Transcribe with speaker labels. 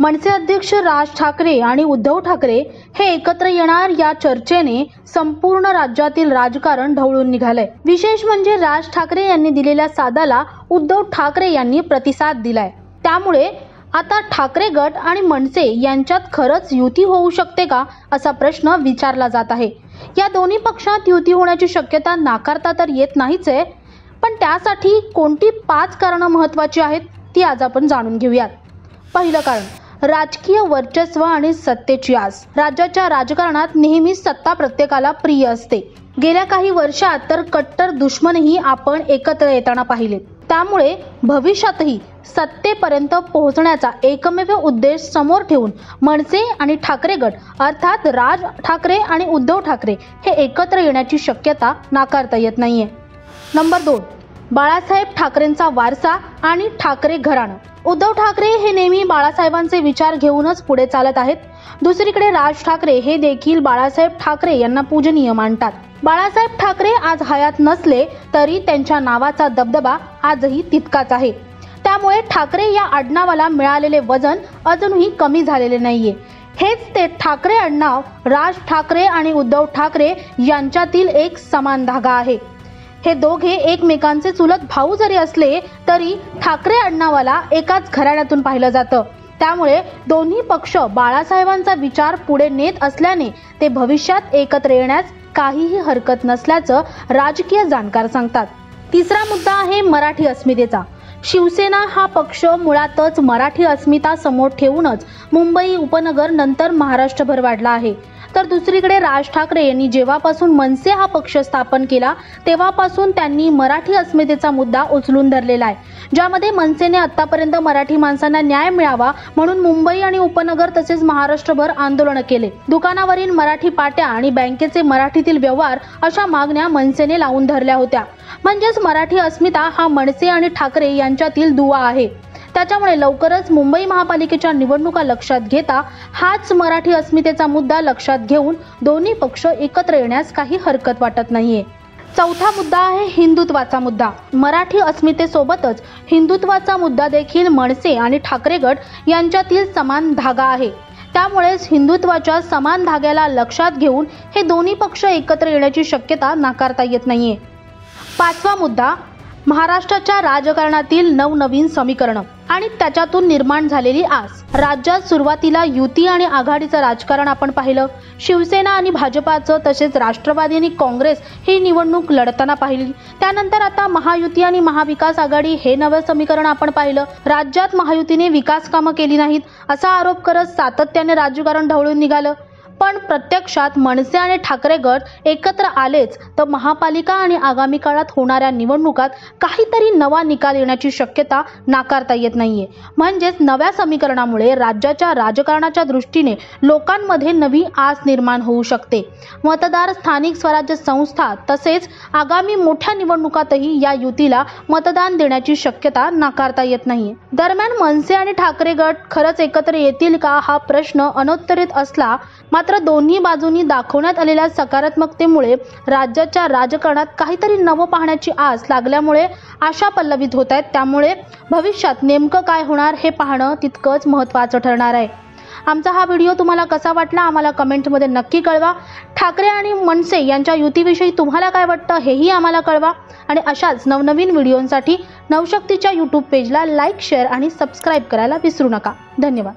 Speaker 1: मनसे अध्यक्ष राज ठाकरे आणि उद्धव ठाकरे हे एकत्र येणार या चर्चेने संपूर्ण राज्यातील राजकारण ढवळून निघालंय। विशेष म्हणजे राज ठाकरे यांनी दिलेल्या सादाला उद्धव ठाकरे यांनी प्रतिसाद दिलाय। त्यामुळे आता ठाकरे गट आणि मनसे यांच्यात खरंच युती होऊ शकते का असा प्रश्न विचारला जात आहे। या दोन्ही पक्षात युती होण्याची शक्यता नाकारता तर येत नाहीच आहे, पण त्यासाठी कोणती 5 कारणं महत्त्वाची आहेत ती आज आपण जाणून घेऊयात। पहिलं कारण, राजकीय वर्चस्व आणि सत्तेची आस। राज्याच्या राजकारणात नेहमीच सत्ता प्रत्येकाला प्रिय असते। गेल्या काही वर्षात तर कट्टर दुश्मनही आपण एकत्र येताना पाहिले। त्यामुळे भविष्यातही सत्तेपर्यंत पोहोचण्याचा एकमेव उद्देश समोर ठेवून मनसे आणि ठाकरे गट अर्थात राज ठाकरे आणि उद्धव ठाकरे हे एकत्र येण्याची शक्यता नाकारता येत नाहीये। नंबर 2, बाळासाहेब ठाकरेंचा वारसा आणि ठाकरे घराणं। उद्धव ठाकरे हे नेहमी बाळासाहेबांचे विचार घेऊनच पुढे चालत आहेत। दुसरीकडे राज ठाकरे हे देखील बाळासाहेब ठाकरे यांना पूजनीय मानतात। बाळासाहेब ठाकरे आज हयात नसले तरी त्यांच्या नावाचा दबदबा आजही तितकाच आहे। त्यामुळे ठाकरे या आडनावाला मिळालेले वजन अजूनही कमी झालेले नाहीये। हेच ते ठाकरे आडनाव राज ठाकरे आणि उद्धव ठाकरे यांच्यातील एक समान धागा आहे। हे दोघे एकमेकांचे चुलत भाऊ जरी असले तरी ठाकरे आडनावाला एकाच घराण्यातून पाहिलं जातं। त्यामुळे दोन्ही पक्ष बाळासाहेबांचा विचार पुढे नेत असल्याने ते भविष्यात एकत्र येण्यास काहीही हरकत नसल्याचं राजकीय जाणकार सांगतात। तिसरा मुद्दा आहे मराठी अस्मितेचा। शिवसेना हा पक्ष मुळातच मराठी अस्मिता समोर ठेवूनच मुंबई उपनगर नंतर महाराष्ट्रभर वाढला आहे। तर दुसरीकडे राज ठाकरे यांनी जेव्हापासून मनसे हा पक्ष स्थापन केला तेव्हापासून त्यांनी मराठी अस्मितेचा मुद्दा उचलून धरलेला आहे, ज्यामध्ये मनसेने आतापर्यंत मराठी माणसांना न्याय मिळावा म्हणून मुंबई आणि उपनगर तसेच महाराष्ट्रभर आंदोलन केले। दुकानावरील मराठी पाट्या आणि बँकेचे मराठीतील व्यवहार अशा मागण्या मनसेने लावून धरल्या होत्या। म्हणजेच मराठी अस्मिता हा मनसे आणि ठाकरे यांच्यातील दुवा आहे। त्याच्यामुळे लवकरच मुंबई महापालिकेच्या निवडणुका लक्षात घेता हाच मराठी अस्मितेचा मुद्दा लक्षात घेऊन दोन्ही पक्ष एकत्र येण्यास काही हरकत वाटत नाहीये। चौथा मुद्दा आहे हिंदुत्वाचा मुद्दा। मराठी अस्मितेसोबतच हिंदुत्वाचा मुद्दा देखील मनसे आणि ठाकरे गट यांच्यातील समान धागा आहे। त्यामुळेच हिंदुत्वाच्या समान धाग्याला लक्षात घेऊन हे दोन्ही पक्ष एकत्र येण्याची शक्यता नाकारता येत नाहीये। पाचवा मुद्दा, महाराष्ट्राच्या राजकारणातील नवनवीन समीकरण आणि त्याच्यातून निर्माण झालेली आस। राज्यात सुरुवातीला युती आणि आघाडीचं राजकारण आपण पाहिलं। शिवसेना आणि भाजपाचं तसेच राष्ट्रवादी आणि काँग्रेस ही निवडणूक लढताना पाहिली। त्यानंतर आता महायुती आणि महाविकास आघाडी हे नवं समीकरण आपण पाहिलं। राज्यात महायुतीने विकास कामं केली नाहीत असा आरोप करत सातत्याने राजकारण ढवळून निघालं। पण प्रत्यक्षात मनसे आणि ठाकरे गट एकत्र आलेच तर महापालिका आणि आगामी काळात होणाऱ्या निवडणुकात काहीतरी नवा निकाल येण्याची शक्यता नाकारता येत नाहीये। म्हणजेच नव्या समीकरणामुळे राज्याच्या राजकारणाच्या दृष्टीने लोकांमध्ये नवी आस निर्माण होऊ शकते। मतदार, स्थानिक स्वराज्य संस्था तसेच आगामी मोठ्या निवडणुकातही या युतीला मतदान देण्याची शक्यता नाकारता येत नाहीये। दरम्यान मनसे आणि ठाकरे गट खरंच एकत्र येतील का हा प्रश्न अनोत्तरित असला मात्र दोन्ही बाजूंनी दाखवण्यात आलेल्या सकारात्मकतेमुळे राज्याच्या राजकारणात काहीतरी नवं पाहण्याची आस लागल्यामुळे आशा पल्लवित होत आहेत। त्यामुळे भविष्यात नेमकं काय होणार हे पाहणं तितकंच महत्त्वाचं ठरणार आहे। आमचा हा व्हिडिओ तुम्हाला कसा वाटला आम्हाला कमेंटमध्ये नक्की कळवा। ठाकरे आणि मनसे यांच्या युतीविषयी तुम्हाला काय वाटतं हेही आम्हाला कळवा आणि अशाच नवनवीन व्हिडिओंसाठी नवशक्तीच्या YouTube पेजला लाईक, शेअर आणि सबस्क्राईब करायला विसरू नका। धन्यवाद।